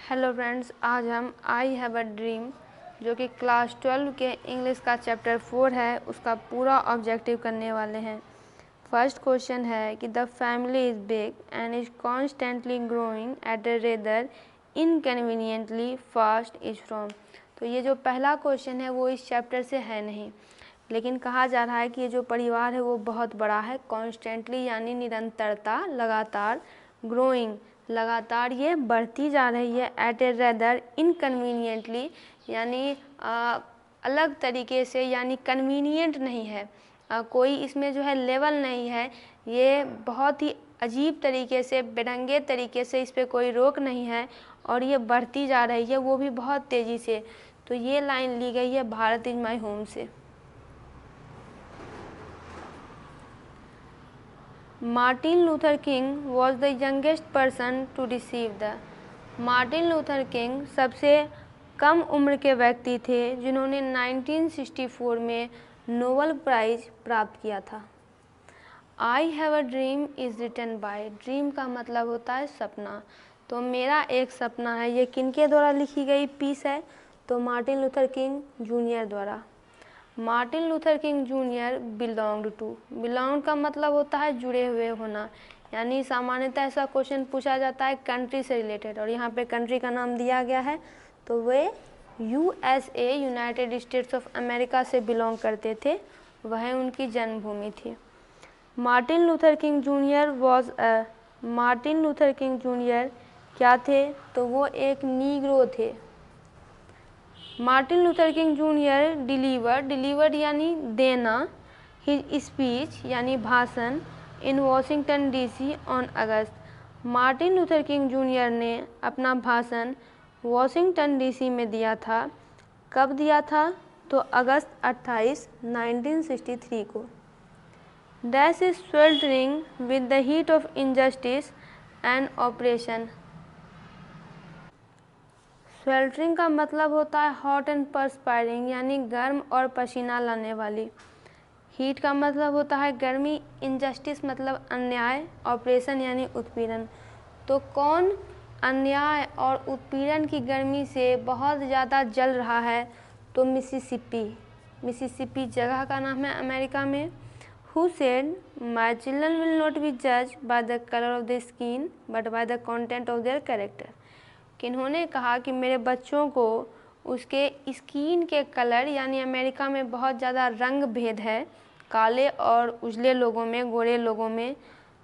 Hello friends, आज हम आई have a dream जो कि क्लास 12 के इंग्लिश का चैप्टर 4 है, उसका पूरा ऑब्जेक्टिव करने वाले हैं। फर्स्ट क्वेश्चन है कि the family is big and is constantly growing at a rather inconveniently fast is from. तो ये जो पहला क्वेश्चन है वो इस चैप्टर से है नहीं, लेकिन कहा जा रहा है कि ये जो परिवार है वो बहुत बड़ा है। कॉन्स्टेंटली यानी निरंतरता, लगातार। ग्रोइंग लगातार ये बढ़ती जा रही है। एट ए रेदर इनकन्वीनियंटली यानी अलग तरीके से, यानी कन्वीनियंट नहीं है, कोई इसमें जो है लेवल नहीं है। ये बहुत ही अजीब तरीके से, बेढंगे तरीके से, इस पर कोई रोक नहीं है और ये बढ़ती जा रही है, वो भी बहुत तेज़ी से। तो ये लाइन ली गई है भारत इज माई होम से। Martin Luther King was the youngest person to receive the. Martin Luther King सबसे कम उम्र के व्यक्ति थे जिन्होंने 1964 में नोबेल प्राइज़ प्राप्त किया था। I have a dream is written by. Dream का मतलब होता है सपना। तो मेरा एक सपना है, ये किनके द्वारा लिखी गई पीस है? तो मार्टिन लूथर किंग जूनियर द्वारा। Martin Luther King junior belonged to. Belong का मतलब होता है जुड़े हुए होना, यानी सामान्यतः ऐसा क्वेश्चन पूछा जाता है कंट्री से रिलेटेड, और यहाँ पे कंट्री का नाम दिया गया है तो वे USA United states of America से बिलोंग करते थे, वह उनकी जन्मभूमि थी। Martin Luther King junior was a. Martin Luther King junior क्या थे? तो वो एक नीग्रो थे। Martin Luther King junior delivered यानी देना, हिज स्पीच यानी भाषण, इन Washington DC on August. Martin Luther King junior ने अपना भाषण वॉशिंगटन DC में दिया था। कब दिया था? तो अगस्त 28, 1963 को। Dash is sweltering with the heat of injustice and operation. Sweltering का मतलब होता है हॉट एंड परस्पायरिंग, यानी गर्म और पसीना लाने वाली। हीट का मतलब होता है गर्मी, इनजस्टिस मतलब अन्याय, ऑपरेशन यानी उत्पीड़न। तो कौन अन्याय और उत्पीड़न की गर्मी से बहुत ज़्यादा जल रहा है? तो मिसिसिपी। मिसिसिपी जगह का नाम है अमेरिका में। Who said my children will not be जज by the colour of the skin but by the content of their character. किन्होंने कहा कि मेरे बच्चों को उसके स्किन के कलर, यानी अमेरिका में बहुत ज़्यादा रंग भेद है, काले और उजले लोगों में, गोरे लोगों में,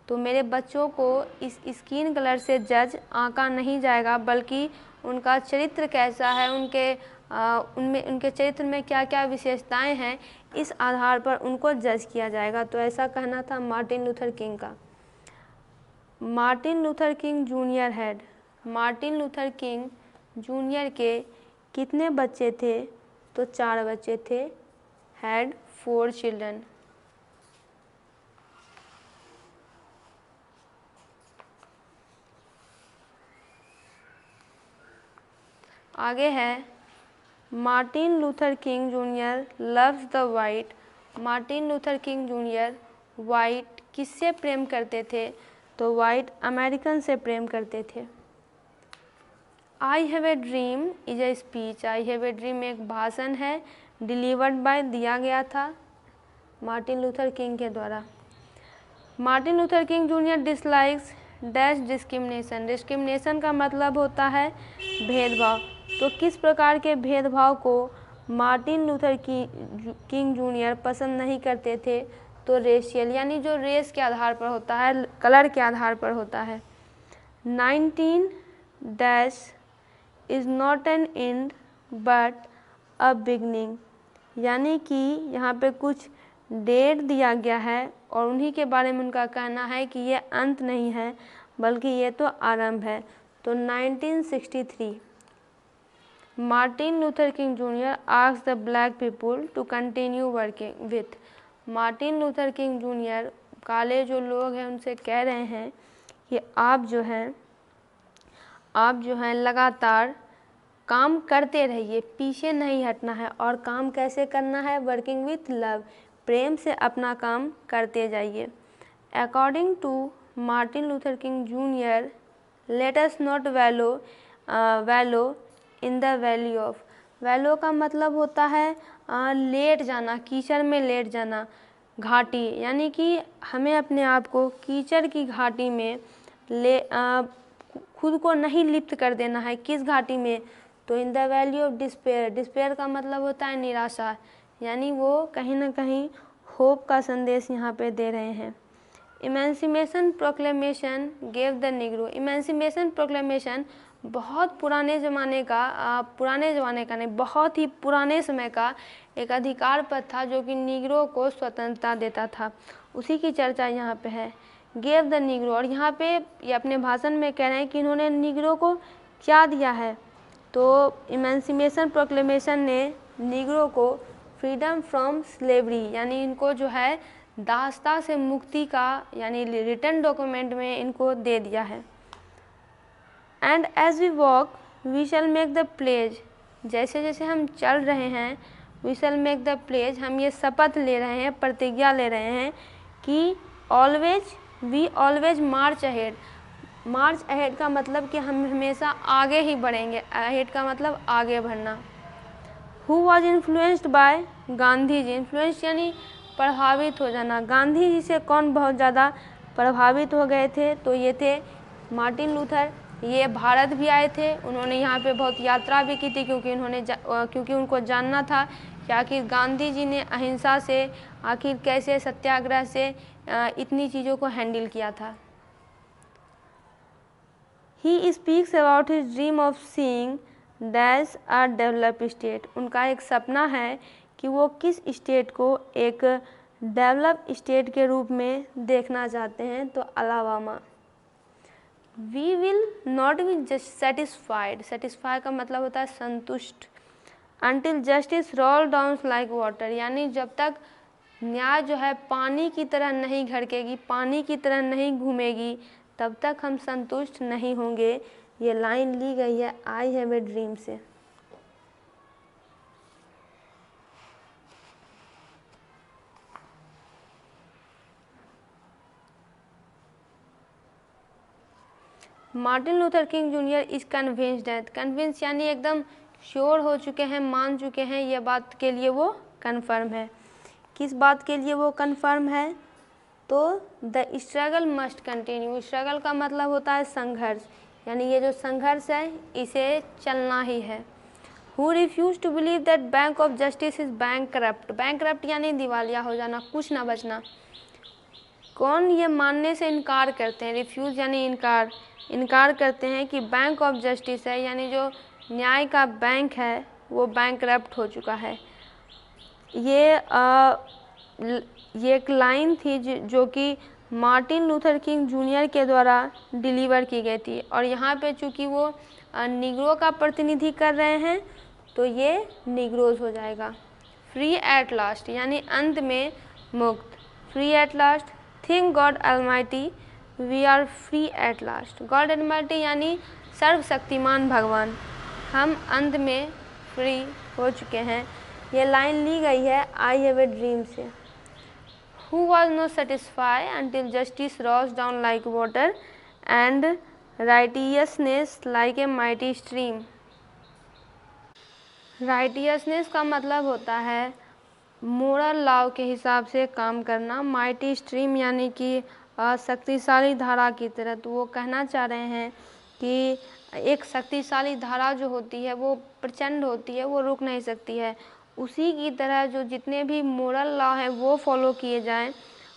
तो मेरे बच्चों को इस स्किन कलर से जज आंका नहीं जाएगा, बल्कि उनका चरित्र कैसा है, उनके चरित्र में क्या क्या विशेषताएं हैं, इस आधार पर उनको जज किया जाएगा। तो ऐसा कहना था मार्टिन लूथर किंग का। Martin Luther King junior had. Martin Luther King junior के कितने बच्चे थे? तो 4 बच्चे थे। Had 4 children. आगे है Martin Luther King junior loves the white. Martin Luther King junior white किससे प्रेम करते थे? तो वाइट अमेरिकन से प्रेम करते थे। I have a dream is a speech. I have a dream एक भाषण है, डिलीवर्ड बाय दिया गया था मार्टिन लूथर किंग के द्वारा। Martin Luther King junior dislikes dash discrimination. Discrimination का मतलब होता है भेदभाव। तो किस प्रकार के भेदभाव को मार्टिन लूथर किंग जूनियर पसंद नहीं करते थे? तो रेशियल, यानी जो रेस के आधार पर होता है, कलर के आधार पर होता है। 19 dash is not an and but a beginning, यानी कि यहाँ पे कुछ डेट दिया गया है और उन्हीं के बारे में उनका कहना है कि ये अंत नहीं है बल्कि ये तो आरंभ है। तो 1963 Martin Luther King junior asked the black people to continue working with. Martin Luther King junior काले जो लोग हैं उनसे कह रहे हैं कि आप जो हैं लगातार काम करते रहिए, पीछे नहीं हटना है। और काम कैसे करना है? वर्किंग विथ लव, प्रेम से अपना काम करते जाइए। According to Martin Luther King junior let us not value wallow in the valley of. Wallow का मतलब होता है लेट जाना, कीचड़ में लेट जाना। घाटी यानी कि हमें अपने आप को कीचड़ की घाटी में खुद को नहीं लिप्त कर देना है। किस घाटी में? तो इन the valley of despair. Despair का मतलब होता है निराशा, यानी वो कहीं ना कहीं होप का संदेश यहाँ पे दे रहे हैं। Emancipation proclamation gave the Negro. Emancipation proclamation बहुत पुराने ज़माने का नहीं, बहुत ही पुराने समय का एक अधिकार पद था जो कि निग्रो को स्वतंत्रता देता था। उसी की चर्चा यहाँ पे है। गेव द निग्रो, और यहाँ पे ये अपने भाषण में कह रहे हैं कि इन्होंने निग्रो को क्या दिया है। तो इमेंसिपेशन प्रोक्लेमेशन ने निग्रो को फ्रीडम फ्रॉम स्लेवरी, यानी इनको जो है दासता से मुक्ति का यानी रिटर्न डॉक्यूमेंट में इनको दे दिया है। And as we walk we shall make the pledge. जैसे जैसे हम चल रहे हैं, we shall make the pledge, हम ये शपथ ले रहे हैं, प्रतिज्ञा ले रहे हैं कि we always march ahead. March ahead का मतलब कि हम हमेशा आगे ही बढ़ेंगे। अहेड का मतलब आगे बढ़ना। Who was influenced by Gandhi ji. Influence यानी प्रभावित हो जाना। गांधी जी से कौन बहुत ज़्यादा प्रभावित हो गए थे? तो ये थे मार्टिन लूथर। ये भारत भी आए थे, उन्होंने यहाँ पे बहुत यात्रा भी की थी, क्योंकि उनको जानना था कि आखिर गांधी जी ने अहिंसा से, आखिर कैसे सत्याग्रह से इतनी चीज़ों को हैंडल किया था। He speaks about his dream of seeing dash a develop state. उनका एक सपना है कि वो किस स्टेट को एक डेवलप स्टेट के रूप में देखना चाहते हैं। तो Alabama. We will not be just satisfied. Satisfy का मतलब होता है संतुष्ट। Until justice roll down like water, यानी जब तक न्याय जो है पानी की तरह नहीं घड़केगी, पानी की तरह नहीं घूमेगी, तब तक हम संतुष्ट नहीं होंगे। ये लाइन ली गई है आई हैव ए ड्रीम से। Martin Luther King junior is convinced that. Convince यानी एकदम श्योर हो चुके हैं, मान चुके हैं, ये बात के लिए वो कन्फर्म है। किस बात के लिए वो कन्फर्म है? तो the struggle must continue. Struggle का मतलब होता है संघर्ष, यानी ये जो संघर्ष है इसे चलना ही है। Who refuse to believe that bank of justice is bankrupt. Bankrupt यानी दिवालिया हो जाना, कुछ ना बचना। कौन ये मानने से इनकार करते हैं? रिफ्यूज यानी इनकार करते हैं कि बैंक ऑफ जस्टिस है, यानी जो न्याय का बैंक है वो बैंकरप्ट हो चुका है। ये एक लाइन थी जो कि मार्टिन लूथर किंग जूनियर के द्वारा डिलीवर की गई थी। और यहाँ पे चूँकि वो निग्रो का प्रतिनिधि कर रहे हैं तो ये निग्रोज हो जाएगा। फ्री एट लास्ट यानी अंत में मुक्त। Free at last, think God almighty we are free at last. God almighty यानी सर्वशक्तिमान भगवान, हम अंत में फ्री हो चुके हैं। ये लाइन ली गई है आई हैव ए ड्रीम से। Who was not satisfied until justice rose down like water and righteousness like a mighty stream। righteousness का मतलब होता है मोरल लॉ के हिसाब से काम करना। माइटी स्ट्रीम यानी कि शक्तिशाली धारा की तरह। तो वो कहना चाह रहे हैं कि एक शक्तिशाली धारा जो होती है वो प्रचंड होती है, वो रुक नहीं सकती है। उसी की तरह जो जितने भी मोरल लॉ हैं वो फॉलो किए जाएं,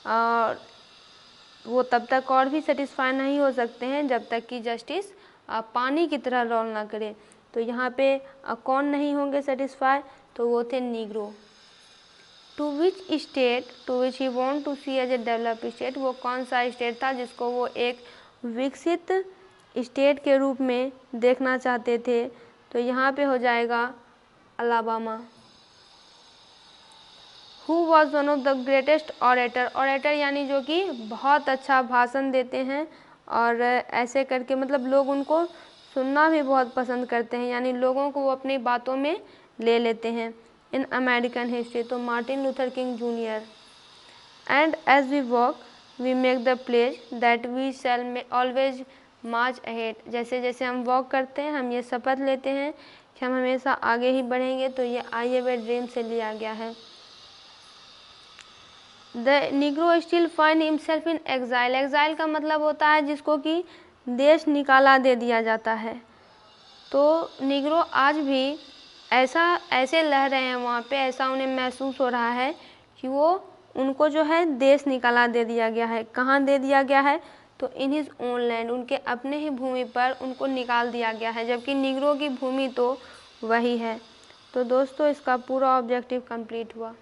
और वो तब तक और भी सेटिस्फाई नहीं हो सकते हैं जब तक कि जस्टिस पानी की तरह रोल ना करे। तो यहाँ पे कौन नहीं होंगे सेटिस्फाई? तो वो थे Negro. To which state to which he want to see as a develop state. वो कौन सा स्टेट था जिसको वो एक विकसित स्टेट के रूप में देखना चाहते थे? तो यहाँ पे हो जाएगा Alabama. Who was one of the greatest orator. Orator यानी जो कि बहुत अच्छा भाषण देते हैं, और ऐसे करके मतलब लोग उनको सुनना भी बहुत पसंद करते हैं, यानी लोगों को वो अपनी बातों में ले लेते हैं इन अमेरिकन हिस्ट्री। तो Martin Luther King junior. And as we walk we make the pledge that we shall always march ahead, जैसे जैसे हम वॉक करते हैं हम ये शपथ लेते हैं कि हम हमेशा आगे ही बढ़ेंगे, तो ये आई हैव ए ड्रीम से लिया गया है। The Negro still find himself in exile, exile का मतलब होता है जिसको कि देश निकाला दे दिया जाता है। तो निग्रो आज भी ऐसे रह रहे हैं वहाँ पे, ऐसा उन्हें महसूस हो रहा है कि वो उनको जो है देश निकाला दे दिया गया है। कहाँ दे दिया गया है? तो इन हिज ओन लैंड, उनके अपने ही भूमि पर उनको निकाल दिया गया है, जबकि निग्रो की भूमि तो वही है। तो दोस्तों इसका पूरा ऑब्जेक्टिव कंप्लीट हुआ।